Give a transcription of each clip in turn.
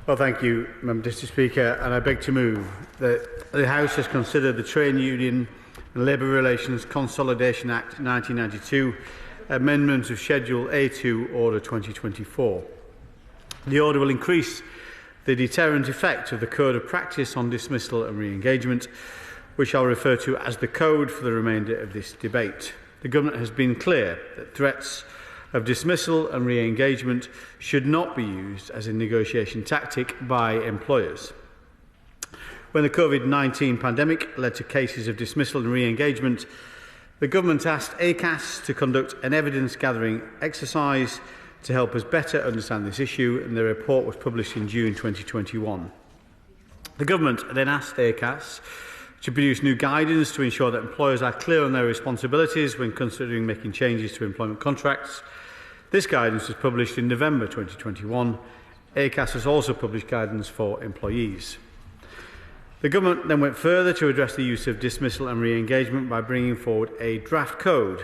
Well, thank you, Mr. Speaker, and I beg to move that the House has considered the Trade Union and Labour Relations Consolidation Act 1992, amendment of Schedule A2, Order 2024. The order will increase the deterrent effect of the Code of Practice on dismissal and re-engagement, which I'll refer to as the Code for the remainder of this debate. The Government has been clear that threats of dismissal and re-engagement should not be used as a negotiation tactic by employers. When the COVID-19 pandemic led to cases of dismissal and re-engagement, the Government asked ACAS to conduct an evidence-gathering exercise to help us better understand this issue, and the report was published in June 2021. The Government then asked ACAS to produce new guidance to ensure that employers are clear on their responsibilities when considering making changes to employment contracts. This guidance was published in November 2021. ACAS has also published guidance for employees. The Government then went further to address the use of dismissal and re-engagement by bringing forward a draft code,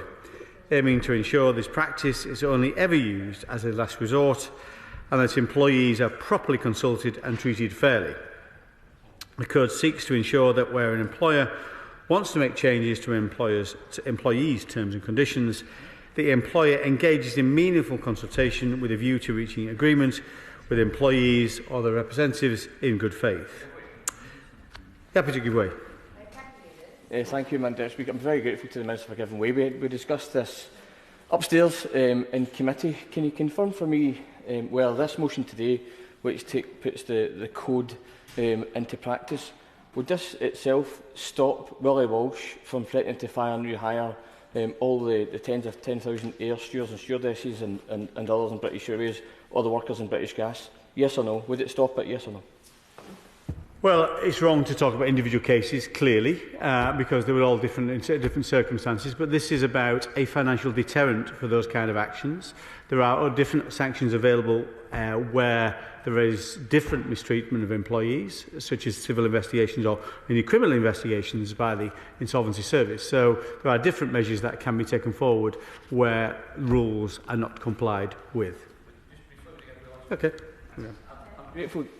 aiming to ensure this practice is only ever used as a last resort and that employees are properly consulted and treated fairly. The code seeks to ensure that where an employer wants to make changes to employees' terms and conditions, the employer engages in meaningful consultation with a view to reaching agreement with employees or their representatives in good faith. Deputy, give way. Thank you, Mr. Speaker. I'm very grateful to the Minister for giving way. We discussed this upstairs in committee. Can you confirm for me whether this motion today, which puts the code into practice, would this itself stop Willie Walsh from threatening to fire and rehire all the tens of 10,000 air stewards and stewardesses and others in British Airways, or the workers in British Gas? Yes or no? Would it stop it, yes or no? Well, it's wrong to talk about individual cases, clearly, because they were all different in different circumstances, but this is about a financial deterrent for those kind of actions. There are different sanctions available where there is different mistreatment of employees, such as civil investigations or any criminal investigations by the Insolvency Service. So there are different measures that can be taken forward where rules are not complied with. Okay. Yeah. I'm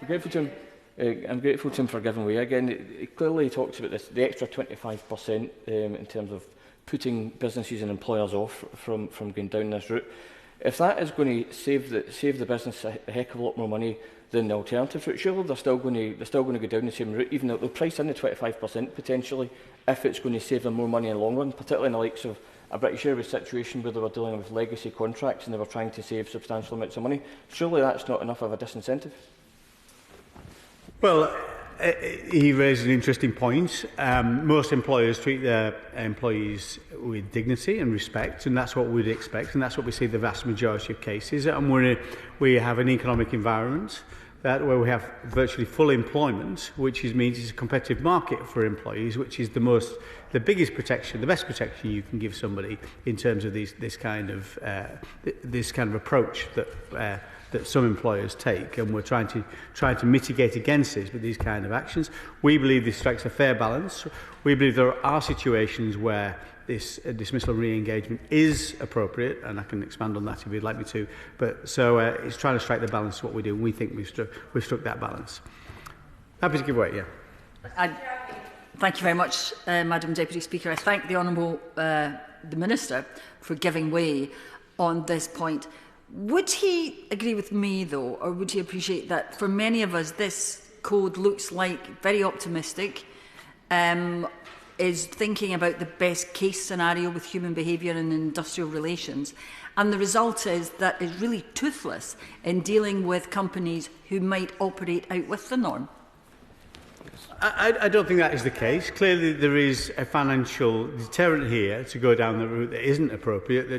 grateful to him. I'm grateful to him for giving way again. It clearly talks about the extra 25% in terms of putting businesses and employers off from going down this route. If that is going to save the business a heck of a lot more money than the alternative route, surely they're still going to go down the same route, even though they'll price in the 25% potentially, if it's going to save them more money in the long run, particularly in the likes of a British Airways situation where they were dealing with legacy contracts and they were trying to save substantial amounts of money. Surely that's not enough of a disincentive. Well, he raised an interesting point. Most employers treat their employees with dignity and respect, and that's what we'd expect, and that's what we see in the vast majority of cases. And we have an economic environment where we have virtually full employment, which means it's a competitive market for employees, which is the biggest protection, the best protection you can give somebody in terms of this kind of approach that some employers take, and we're trying to mitigate against this with these kind of actions. We believe this strikes a fair balance. We believe there are situations where this dismissal and re-engagement is appropriate, and I can expand on that if you'd like me to. But so it's trying to strike the balance of what we do, and we think we've struck that balance. Happy to give way, yeah. Thank you very much, Madam Deputy Speaker. I thank the Honourable the Minister for giving way on this point. Would he agree with me, though, or would he appreciate that for many of us this code looks like very optimistic, is thinking about the best case scenario with human behaviour and industrial relations, and the result is that it's really toothless in dealing with companies who might operate out with the norm? I don't think that is the case. Clearly, there is a financial deterrent here to go down the route that isn't appropriate,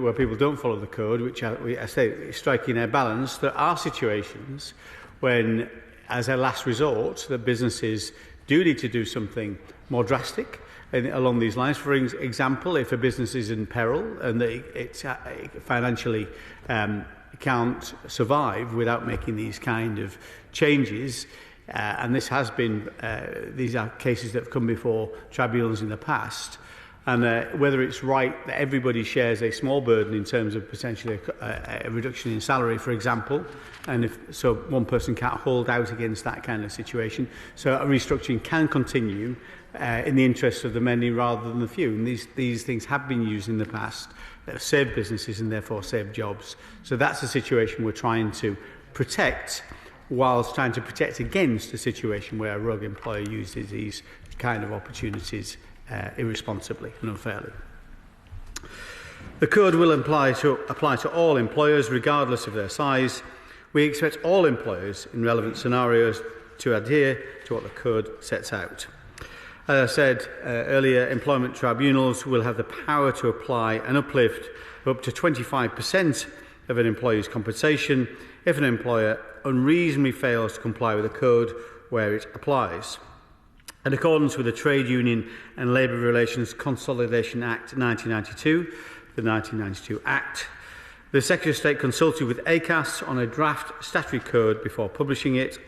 where people don't follow the code, which I say is striking a balance. There are situations when, as a last resort, the businesses do need to do something more drastic along these lines. For example, if a business is in peril and it financially can't survive without making these kind of changes, and this has been, these are cases that have come before tribunals in the past, and whether it's right that everybody shares a small burden in terms of potentially a reduction in salary, for example, and so one person can't hold out against that kind of situation. So a restructuring can continue in the interests of the many rather than the few. And these things have been used in the past that have saved businesses and therefore saved jobs. So that's a situation we're trying to protect, whilst trying to protect against a situation where a rogue employer uses these kind of opportunities irresponsibly and unfairly. The code will apply to all employers regardless of their size. We expect all employers in relevant scenarios to adhere to what the code sets out. As I said earlier, employment tribunals will have the power to apply an uplift of up to 25% of an employee's compensation if an employer unreasonably fails to comply with the code where it applies. In accordance with the Trade Union and Labour Relations Consolidation Act 1992, the 1992 Act, the Secretary of State consulted with ACAS on a draft statutory code before publishing it.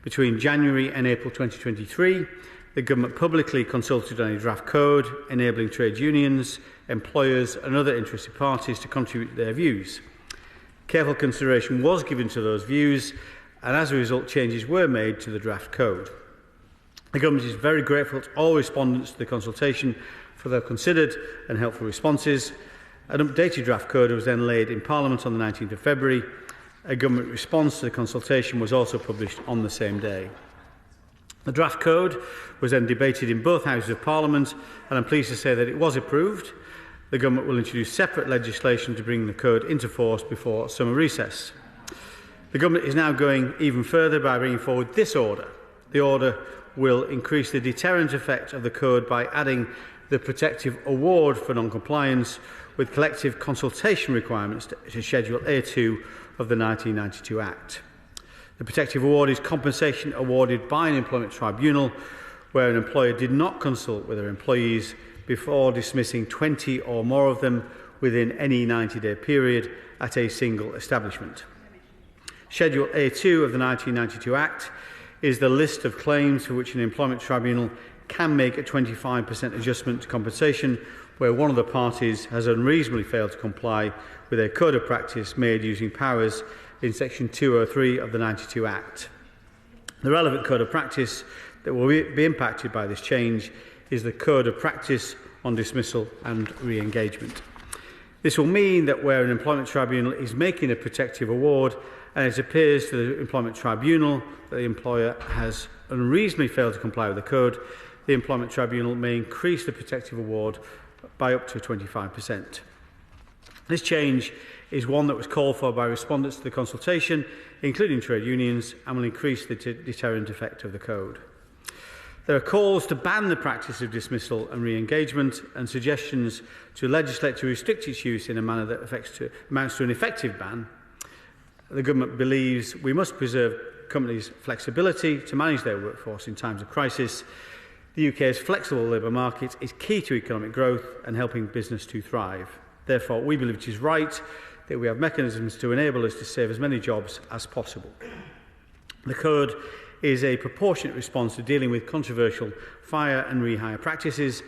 Between January and April 2023, the Government publicly consulted on a draft code enabling trade unions, employers and other interested parties to contribute their views. Careful consideration was given to those views, and as a result changes were made to the draft code. The Government is very grateful to all respondents to the consultation for their considered and helpful responses. An updated draft code was then laid in Parliament on the 19th of February. A Government response to the consultation was also published on the same day. The draft code was then debated in both Houses of Parliament, and I'm pleased to say that it was approved. The Government will introduce separate legislation to bring the code into force before summer recess. The Government is now going even further by bringing forward this order. The order will increase the deterrent effect of the code by adding the protective award for non-compliance with collective consultation requirements to Schedule A2 of the 1992 Act. The protective award is compensation awarded by an employment tribunal where an employer did not consult with their employees before dismissing 20 or more of them within any 90-day period at a single establishment. Schedule A2 of the 1992 Act is the list of claims for which an employment tribunal can make a 25% adjustment to compensation where one of the parties has unreasonably failed to comply with a code of practice made using powers in Section 203 of the 92 Act. The relevant code of practice that will be impacted by this change is the Code of Practice on Dismissal and Re-engagement. This will mean that where an employment tribunal is making a protective award and it appears to the employment tribunal that the employer has unreasonably failed to comply with the code, the employment tribunal may increase the protective award by up to 25%. This change is one that was called for by respondents to the consultation, including trade unions, and will increase the deterrent effect of the code. There are calls to ban the practice of dismissal and re-engagement and suggestions to legislate to restrict its use in a manner that amounts to an effective ban. The Government believes we must preserve companies' flexibility to manage their workforce in times of crisis. The UK's flexible labour market is key to economic growth and helping business to thrive. Therefore, we believe it is right that we have mechanisms to enable us to save as many jobs as possible. The Code is a proportionate response to dealing with controversial fire and rehire practices,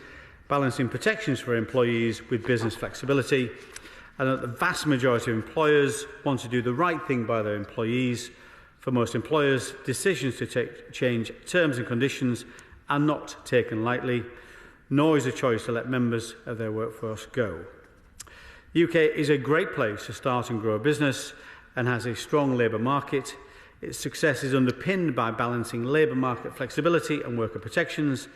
balancing protections for employees with business flexibility, and that the vast majority of employers want to do the right thing by their employees. For most employers, decisions to change terms and conditions are not taken lightly, nor is a choice to let members of their workforce go. The UK is a great place to start and grow a business and has a strong labour market. Its success is underpinned by balancing labour market flexibility and worker protections.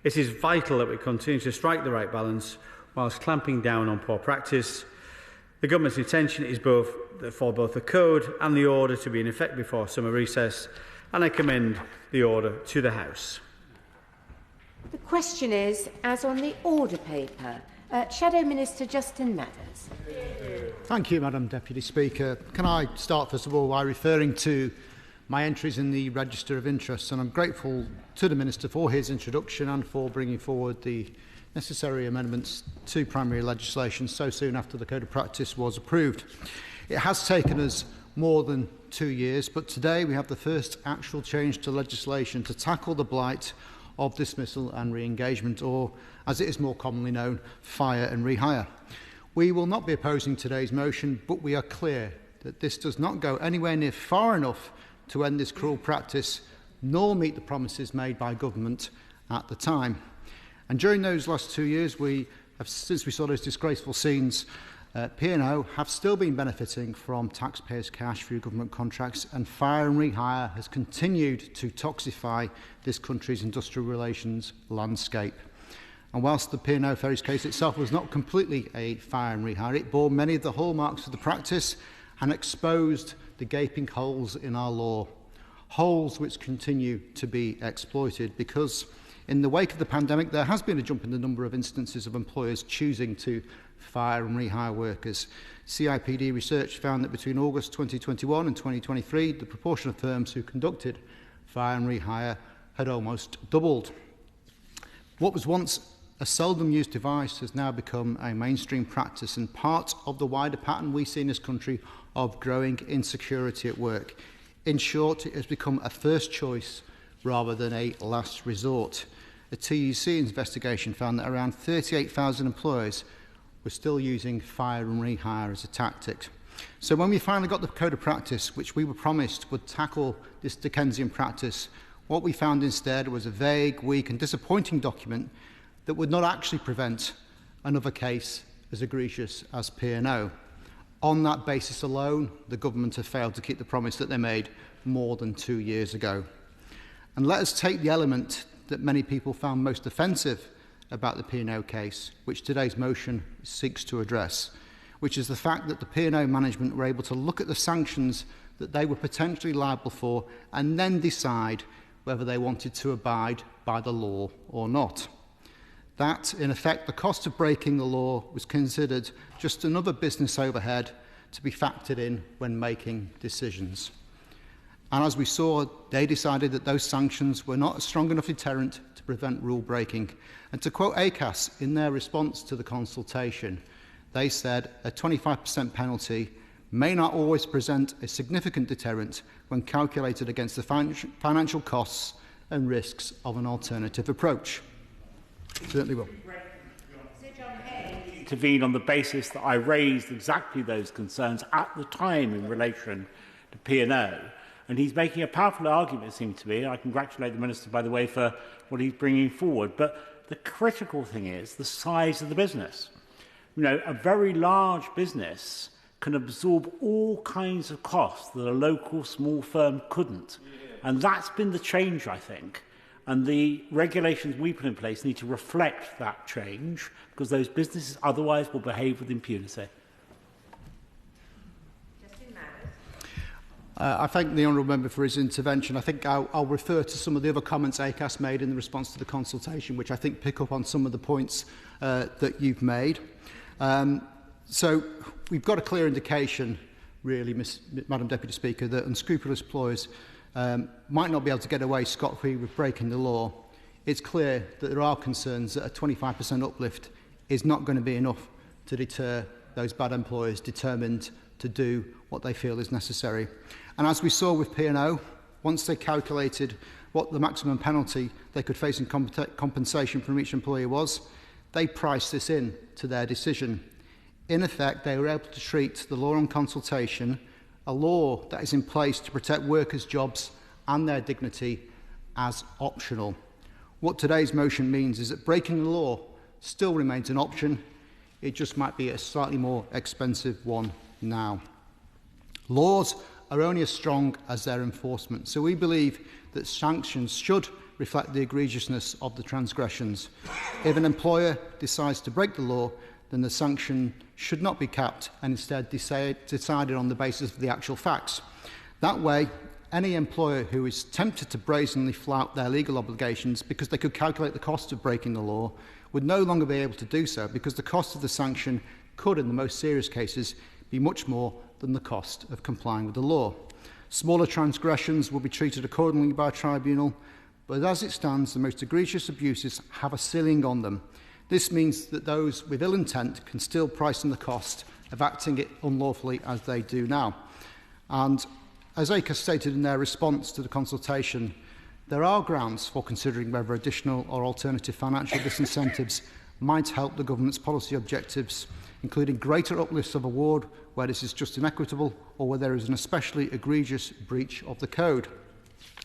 It is vital that we continue to strike the right balance whilst clamping down on poor practice. The Government's intention is for both the Code and the order to be in effect before summer recess, and I commend the order to the House. The question is, as on the order paper, Shadow Minister Justin Mathers. Thank you, Madam Deputy Speaker. Can I start, first of all, by referring to my entries in the Register of Interests, and I'm grateful to the Minister for his introduction and for bringing forward the necessary amendments to primary legislation so soon after the Code of Practice was approved. It has taken us more than 2 years, but today we have the first actual change to legislation to tackle the blight of dismissal and re-engagement, or, as it is more commonly known, fire and rehire. We will not be opposing today's motion, but we are clear that this does not go anywhere near far enough to end this cruel practice, nor meet the promises made by government at the time. And during those last 2 years, since we saw those disgraceful scenes, P&O have still been benefiting from taxpayers' cash through government contracts, and fire and rehire has continued to toxify this country's industrial relations landscape. And whilst the P&O Ferries case itself was not completely a fire and rehire, it bore many of the hallmarks of the practice and exposed the gaping holes in our law, holes which continue to be exploited because in the wake of the pandemic there has been a jump in the number of instances of employers choosing to fire and rehire workers. CIPD research found that between August 2021 and 2023, the proportion of firms who conducted fire and rehire had almost doubled. What was once a seldom used device has now become a mainstream practice and part of the wider pattern we see in this country of growing insecurity at work. In short, it has become a first choice rather than a last resort. A TUC investigation found that around 38,000 employers were still using fire and rehire as a tactic. So when we finally got the Code of Practice, which we were promised would tackle this Dickensian practice, what we found instead was a vague, weak and disappointing document that would not actually prevent another case as egregious as P&O. On that basis alone, the government have failed to keep the promise that they made more than 2 years ago. And let us take the element that many people found most offensive about the P&O case, which today's motion seeks to address, which is the fact that the P&O management were able to look at the sanctions that they were potentially liable for and then decide whether they wanted to abide by the law or not. That, in effect, the cost of breaking the law was considered just another business overhead to be factored in when making decisions. And as we saw, they decided that those sanctions were not a strong enough deterrent to prevent rule breaking. And to quote ACAS in their response to the consultation, they said a 25% penalty may not always present a significant deterrent when calculated against the financial costs and risks of an alternative approach. Certainly will. Intervene on the basis that I raised exactly those concerns at the time in relation to P&O. And he's making a powerful argument, it seems to me, and I congratulate the Minister, by the way, for what he's bringing forward. But the critical thing is the size of the business. You know, a very large business can absorb all kinds of costs that a local small firm couldn't. And that's been the change, I think. And the regulations we put in place need to reflect that change, because those businesses otherwise will behave with impunity. I thank the Honourable Member for his intervention. I think I'll refer to some of the other comments ACAS made in the response to the consultation, which I think pick up on some of the points that you've made. So we've got a clear indication, really, Madam Deputy Speaker, that unscrupulous employers might not be able to get away scot-free with breaking the law. It's clear that there are concerns that a 25% uplift is not going to be enough to deter those bad employers determined to do what they feel is necessary. And as we saw with P&O, once they calculated what the maximum penalty they could face in compensation from each employer was, they priced this in to their decision. In effect, they were able to treat the law on consultation, a law that is in place to protect workers' jobs and their dignity, as optional. What today's motion means is that breaking the law still remains an option. It just might be a slightly more expensive one now. Laws are only as strong as their enforcement, so we believe that sanctions should reflect the egregiousness of the transgressions. If an employer decides to break the law, then the sanction should not be capped and instead decided on the basis of the actual facts. That way, any employer who is tempted to brazenly flout their legal obligations because they could calculate the cost of breaking the law would no longer be able to do so, because the cost of the sanction could, in the most serious cases, be much more than the cost of complying with the law. Smaller transgressions will be treated accordingly by a tribunal, but as it stands, the most egregious abuses have a ceiling on them. This means that those with ill intent can still price in the cost of acting it unlawfully as they do now. And as ACAS stated in their response to the consultation, There are grounds for considering whether additional or alternative financial disincentives might help the government's policy objectives, including greater uplifts of award where this is just inequitable or where there is an especially egregious breach of the code.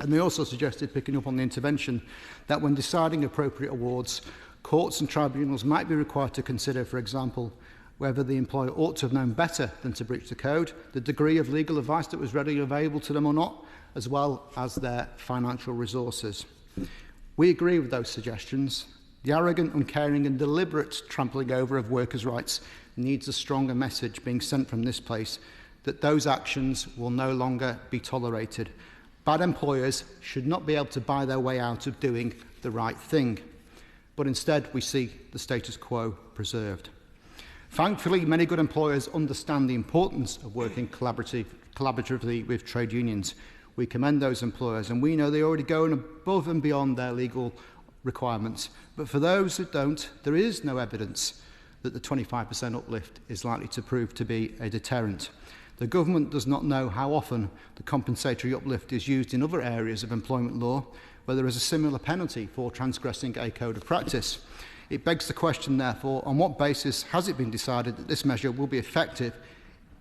And they also suggested, picking up on the intervention, that when deciding appropriate awards, courts and tribunals might be required to consider, for example, whether the employer ought to have known better than to breach the code, the degree of legal advice that was readily available to them or not, as well as their financial resources. We agree with those suggestions. The arrogant, uncaring and deliberate trampling over of workers' rights needs a stronger message being sent from this place that those actions will no longer be tolerated. Bad employers should not be able to buy their way out of doing the right thing, but instead we see the status quo preserved. Thankfully, many good employers understand the importance of working collaboratively with trade unions. We commend those employers, and we know they already go above and beyond their legal requirements. But for those that don't, there is no evidence that the 25% uplift is likely to prove to be a deterrent. The government does not know how often the compensatory uplift is used in other areas of employment law, where there is a similar penalty for transgressing a code of practice. It begs the question, therefore, on what basis has it been decided that this measure will be effective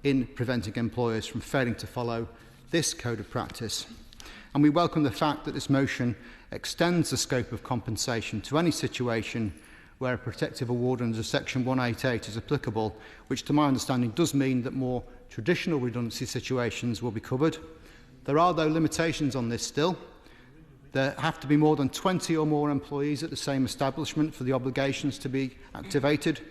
in preventing employers from failing to follow this code of practice? And we welcome the fact that this motion extends the scope of compensation to any situation where a protective award under Section 188 is applicable, which to my understanding does mean that more traditional redundancy situations will be covered. There are, though, limitations on this still. There have to be more than 20 or more employees at the same establishment for the obligations to be activated,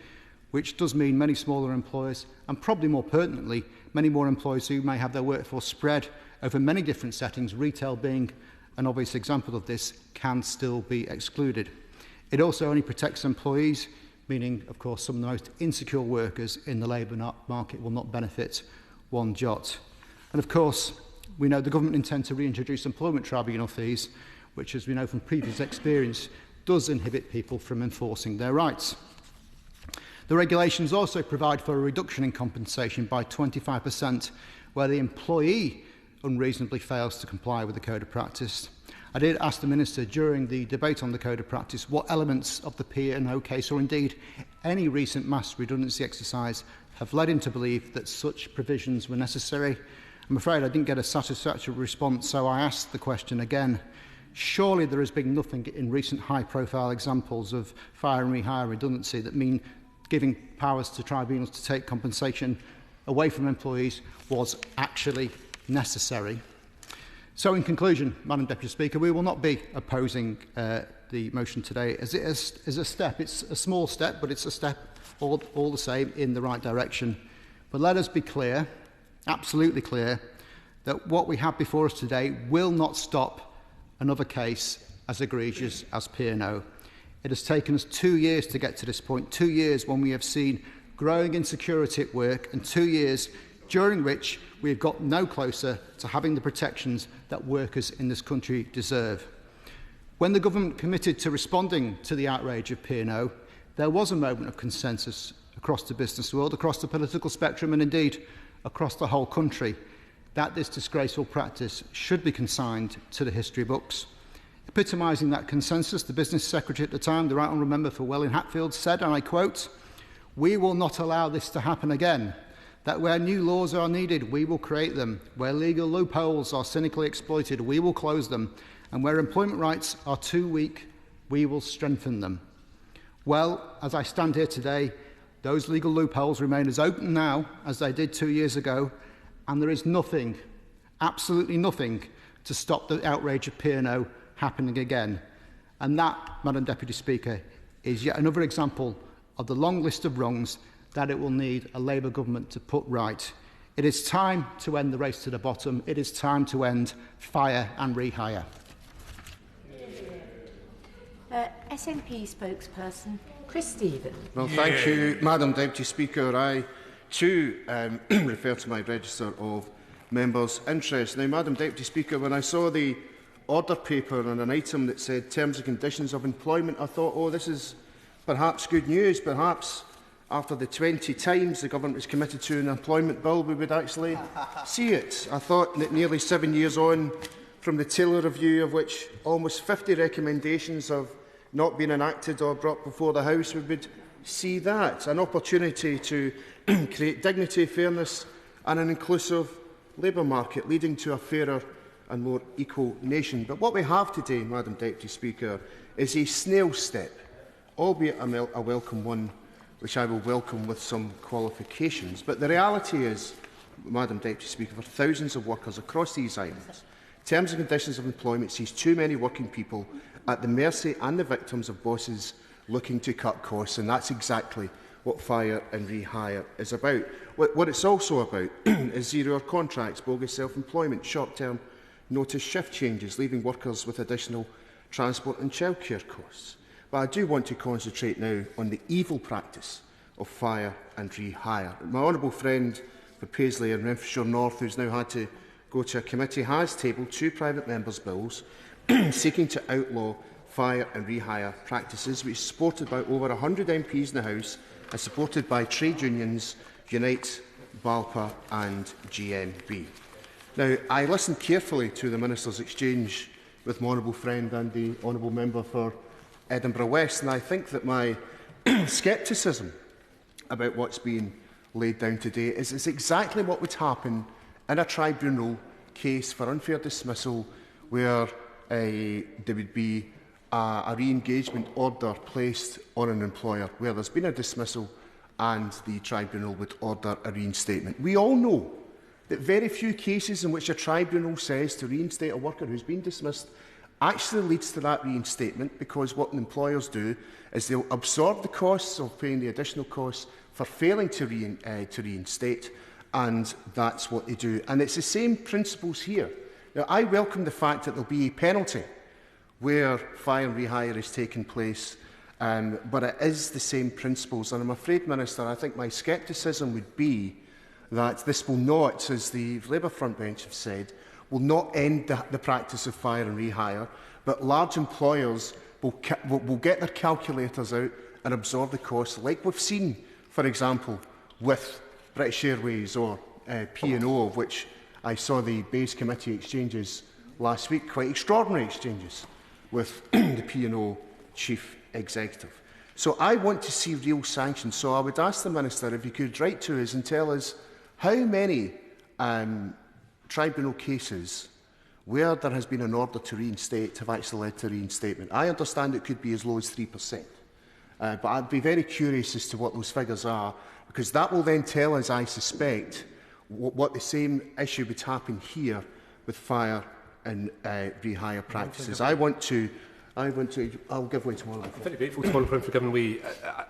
which does mean many smaller employers, and probably more pertinently, many more employers who may have their workforce spread over many different settings, retail being an obvious example of this, can still be excluded. It also only protects employees, meaning, of course, some of the most insecure workers in the labour market will not benefit one jot. And, of course, we know the government intends to reintroduce employment tribunal fees, which, as we know from previous experience, does inhibit people from enforcing their rights. The regulations also provide for a reduction in compensation by 25% where the employee unreasonably fails to comply with the code of practice. I did ask the Minister during the debate on the code of practice what elements of the P&O case, or indeed any recent mass redundancy exercise, have led him to believe that such provisions were necessary. I'm afraid I didn't get a satisfactory response, so I asked the question again. Surely there has been nothing in recent high-profile examples of fire and rehire redundancy that mean giving powers to tribunals to take compensation away from employees was actually necessary. So, in conclusion, Madam Deputy Speaker, we will not be opposing the motion today as it is a step. It's a small step, but it's a step all the same in the right direction. But let us be clear, absolutely clear, that what we have before us today will not stop another case as egregious as P&O. It has taken us 2 years to get to this point, 2 years when we have seen growing insecurity at work, and 2 years during which we have got no closer to having the protections that workers in this country deserve. When the government committed to responding to the outrage of P&O, there was a moment of consensus across the business world, across the political spectrum and indeed across the whole country, that this disgraceful practice should be consigned to the history books. Epitomising that consensus, the Business Secretary at the time, the Right Honourable Member for Welwyn Hatfield, said, and I quote, "We will not allow this to happen again. That where new laws are needed, we will create them. Where legal loopholes are cynically exploited, we will close them. And where employment rights are too weak, we will strengthen them." Well, as I stand here today, those legal loopholes remain as open now as they did 2 years ago, and there is nothing, absolutely nothing, to stop the outrage of P&O happening again. And that, Madam Deputy Speaker, is yet another example of the long list of wrongs that it will need a Labour government to put right. It is time to end the race to the bottom. It is time to end fire and rehire. SNP spokesperson Chris Stevens. Well, thank you, Madam Deputy Speaker. I too refer to my register of members' interest. Now, Madam Deputy Speaker, when I saw the order paper on an item that said terms and conditions of employment, I thought, oh, this is perhaps good news. Perhaps after the 20 times the government was committed to an employment bill, we would actually see it. I thought that nearly 7 years on, from the Taylor Review, of which almost 50 recommendations have not been enacted or brought before the House, we would see that an opportunity to create dignity, fairness and an inclusive labour market, leading to a fairer and more equal nation. But what we have today, Madam Deputy Speaker, is a snail step, albeit a welcome one, which I will welcome with some qualifications. But the reality is, Madam Deputy Speaker, for thousands of workers across these islands, terms and conditions of employment sees too many working people at the mercy and the victims of bosses looking to cut costs, and that's exactly what Fire and Rehire is about. What it's also about is zero-hour contracts, bogus self-employment, short-term notice shift changes, leaving workers with additional transport and childcare costs. But I do want to concentrate now on the evil practice of Fire and Rehire. My honourable friend for Paisley and Renfrewshire North, who's now had to go to a committee, has tabled 2 private members' bills seeking to outlaw fire and rehire practices, which is supported by over 100 MPs in the House and supported by trade unions Unite, BALPA and GMB. Now, I listened carefully to the Minister's exchange with my honourable friend and the honourable member for Edinburgh West, and I think that my scepticism about what's being laid down today is exactly what would happen in a tribunal case for unfair dismissal, where there would be a re-engagement order placed on an employer, where there's been a dismissal and the tribunal would order a reinstatement. We all know that very few cases in which a tribunal says to reinstate a worker who's been dismissed actually leads to that reinstatement, because what employers do is they'll absorb the costs of paying the additional costs for failing to reinstate, and that's what they do. And it's the same principles here. Now, I welcome the fact that there'll be a penalty where fire and rehire is taking place, but it is the same principles. And I'm afraid, Minister, I think my scepticism would be that this will not, as the Labour front bench have said, will not end the practice of fire and rehire, but large employers will get their calculators out and absorb the costs, like we've seen, for example, with British Airways or P&O, of which I saw the base committee exchanges last week, quite extraordinary exchanges with the P&O chief executive. So I want to see real sanctions. So I would ask the Minister if he could write to us and tell us how many tribunal cases where there has been an order to reinstate have actually led to reinstatement. I understand it could be as low as 3%, but I'd be very curious as to what those figures are, because that will then tell us, I suspect, what the same issue would happen here with fire and rehire practices. I'll give way to one. I'm very grateful to Hollinrake for giving way.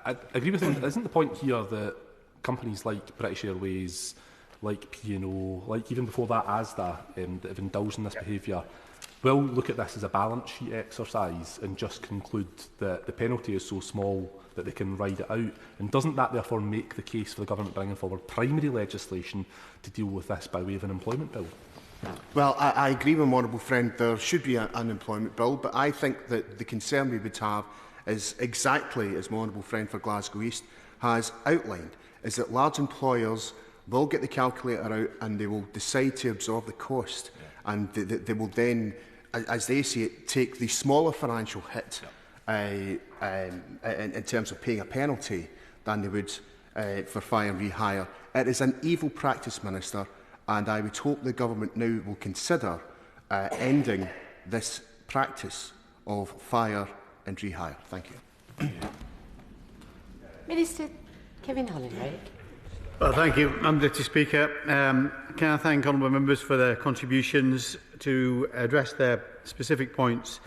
I agree with him. Isn't the point here that companies like British Airways, like P&O, like even before that ASDA, that have indulged in this behaviour, will look at this as a balance sheet exercise and just conclude that the penalty is so small that they can ride it out? And doesn't that therefore make the case for the government bringing forward primary legislation to deal with this by way of an employment bill? Well, I agree with my honourable friend, there should be an employment bill, but I think that the concern we would have is exactly as my honourable friend for Glasgow East has outlined, is that large employers will get the calculator out and they will decide to absorb the cost, and they will then, as they see it, take the smaller financial hit in terms of paying a penalty than they would for fire and rehire. It is an evil practice, Minister, and I would hope the government now will consider ending this practice of fire and rehire. Thank you. Minister Kevin Hollinrake. Well, thank you, Madam Deputy Speaker. Can I thank honourable members for their contributions to address their specific points.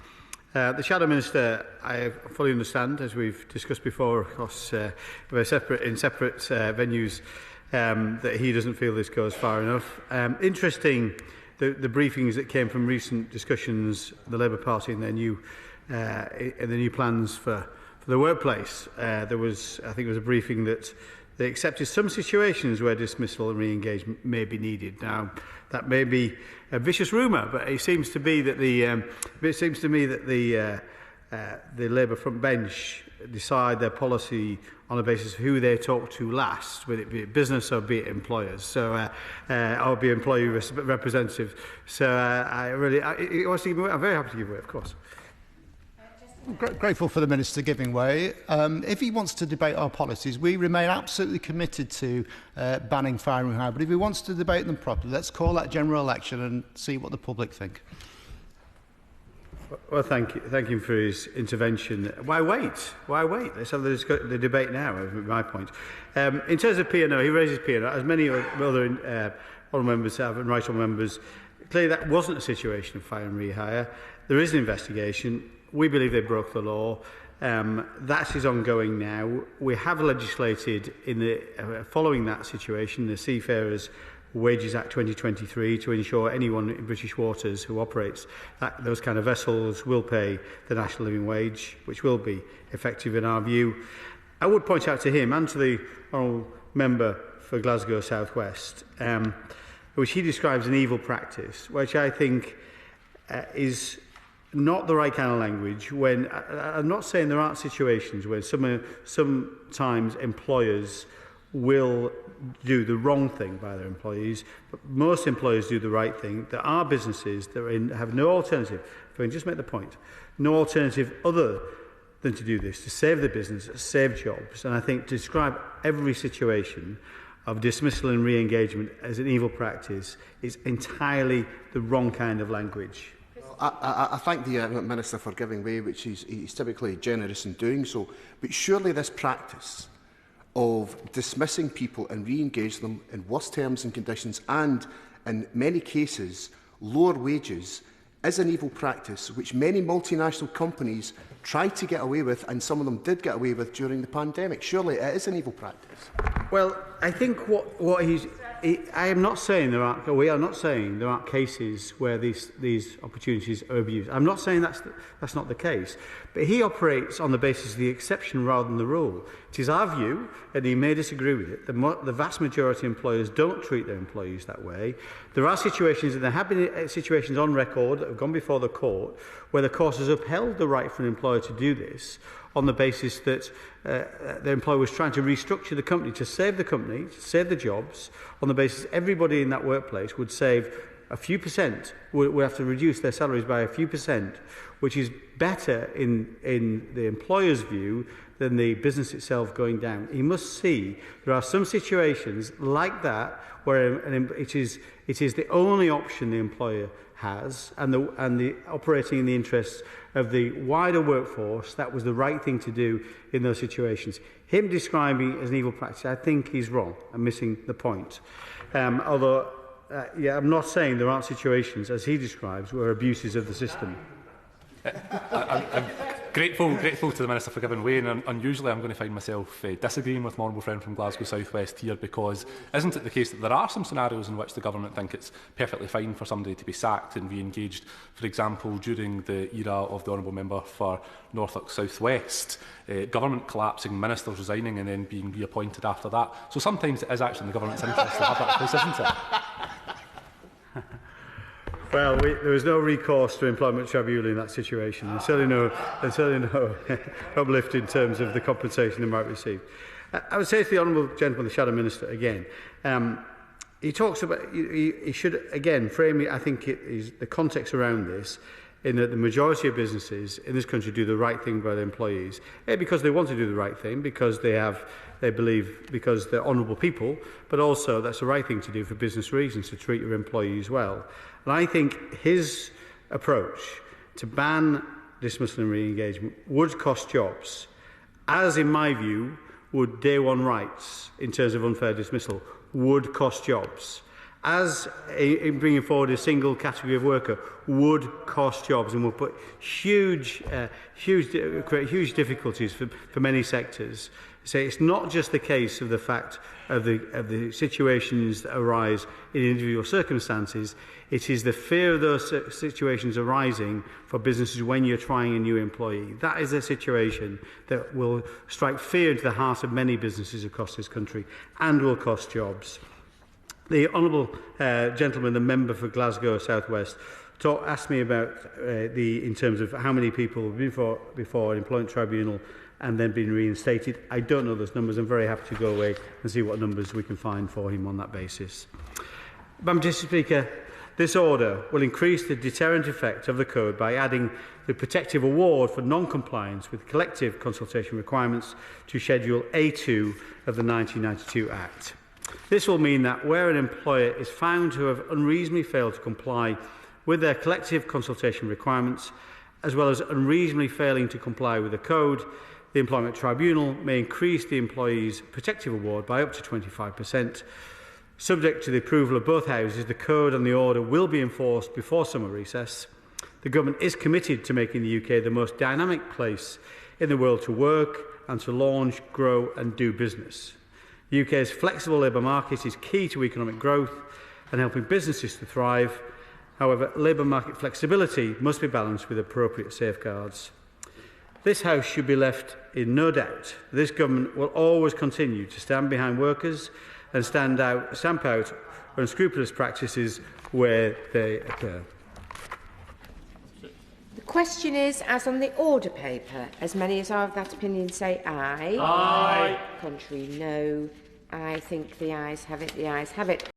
The Shadow Minister, I fully understand, as we've discussed before, across in separate venues, that he doesn't feel this goes far enough. Interesting, the briefings that came from recent discussions, the Labour Party and their new plans for the workplace. I think it was a briefing that they accepted some situations where dismissal and re-engagement may be needed. Now, that may be a vicious rumour, but it seems to be that the Labour front bench decide their policy on the basis of who they talk to last, whether it be business or be it employers, so or be employee representative. So I'm very happy to give way, of course. Grateful for the Minister giving way. If he wants to debate our policies, we remain absolutely committed to banning firing hire. But if he wants to debate them properly, let's call that general election and see what the public think. Well, thank him for his intervention. Why wait? Why wait? Let's have the debate now, is my point. In terms of P&O, he raises P&O, as many other honourable members have, and right honourable members. Clearly, that wasn't a situation of fire and rehire. There is an investigation. We believe they broke the law. That is ongoing now. We have legislated in the following that situation, the Seafarers Wages Act 2023, to ensure anyone in British waters who operates those kind of vessels will pay the national living wage, which will be effective in our view. I would point out to him and to the honourable member for Glasgow South West, which he describes an evil practice, which I think is not the right kind of language. When I'm not saying there aren't situations where sometimes employers will do the wrong thing by their employees, but most employers do the right thing. There are businesses that have no alternative, if I can just make the point, no alternative other than to do this, to save the business, save jobs. And I think to describe every situation of dismissal and re-engagement as an evil practice is entirely the wrong kind of language. I thank the Minister for giving way, which he's typically generous in doing so. But surely this practice of dismissing people and re-engage them in worse terms and conditions and, in many cases, lower wages is an evil practice which many multinational companies tried to get away with, and some of them did get away with during the pandemic. Surely it is an evil practice. Well, I think I am not saying we are not saying there aren't cases where these opportunities are abused. I'm not saying that's not the case. But he operates on the basis of the exception rather than the rule. It is our view, and he may disagree with it, the vast majority of employers don't treat their employees that way. There are situations, and there have been situations on record that have gone before the court, where the court has upheld the right for an employer to do this on the basis that the employer was trying to restructure the company, to save the jobs, on the basis everybody in that workplace would save a few percent, would have to reduce their salaries by a few percent, which is better in the employer's view than the business itself going down. He must see there are some situations like that where it is the only option the employer has, and the operating in the interests of the wider workforce, that was the right thing to do in those situations. Him describing it as an evil practice, I think he's wrong and missing the point. Although, I'm not saying there aren't situations, as he describes, where abuses of the system. I'm grateful to the Minister for giving way, and unusually I'm going to find myself disagreeing with my honourable friend from Glasgow South West here, because isn't it the case that there are some scenarios in which the government think it's perfectly fine for somebody to be sacked and re-engaged? For example, during the era of the honourable member for Norfolk South West, government collapsing, ministers resigning and then being reappointed after that. So sometimes it is actually in the government's interest to have that place, isn't it? Well, there was no recourse to employment tribunal in that situation, and certainly no uplift in terms of the compensation they might receive. I would say to the honourable gentleman, the Shadow Minister, again, he talks about, he should again frame it, I think it is the context around this, in that the majority of businesses in this country do the right thing by their employees, because they want to do the right thing, because they believe, because they're honourable people, but also that's the right thing to do for business reasons, to treat your employees well. And I think his approach to ban dismissal and re-engagement would cost jobs, as in my view would day one rights in terms of unfair dismissal would cost jobs, as in bringing forward a single category of worker would cost jobs, and will put create huge difficulties for many sectors. So it's not just the case of the fact of the situations that arise in individual circumstances. It is the fear of those situations arising for businesses when you're trying a new employee. That is a situation that will strike fear into the heart of many businesses across this country and will cost jobs. The honourable gentleman, the member for Glasgow South West, asked me about in terms of how many people have been before an employment tribunal and then been reinstated. I don't know those numbers. I'm very happy to go away and see what numbers we can find for him on that basis. Mr. Speaker, this order will increase the deterrent effect of the Code by adding the protective award for non-compliance with collective consultation requirements to Schedule A2 of the 1992 Act. This will mean that where an employer is found to have unreasonably failed to comply with their collective consultation requirements, as well as unreasonably failing to comply with the Code, the Employment Tribunal may increase the employee's protective award by up to 25%. Subject to the approval of both houses, the Code and the order will be enforced before summer recess. The Government is committed to making the UK the most dynamic place in the world to work and to launch, grow and do business. The UK's flexible labour market is key to economic growth and helping businesses to thrive. However, labour market flexibility must be balanced with appropriate safeguards. This House should be left in no doubt. This Government will always continue to stand behind workers and stamp out unscrupulous practices where they occur. The question is, as on the order paper, as many as are of that opinion say aye. Aye. Contrary, no. I think the ayes have it. The ayes have it.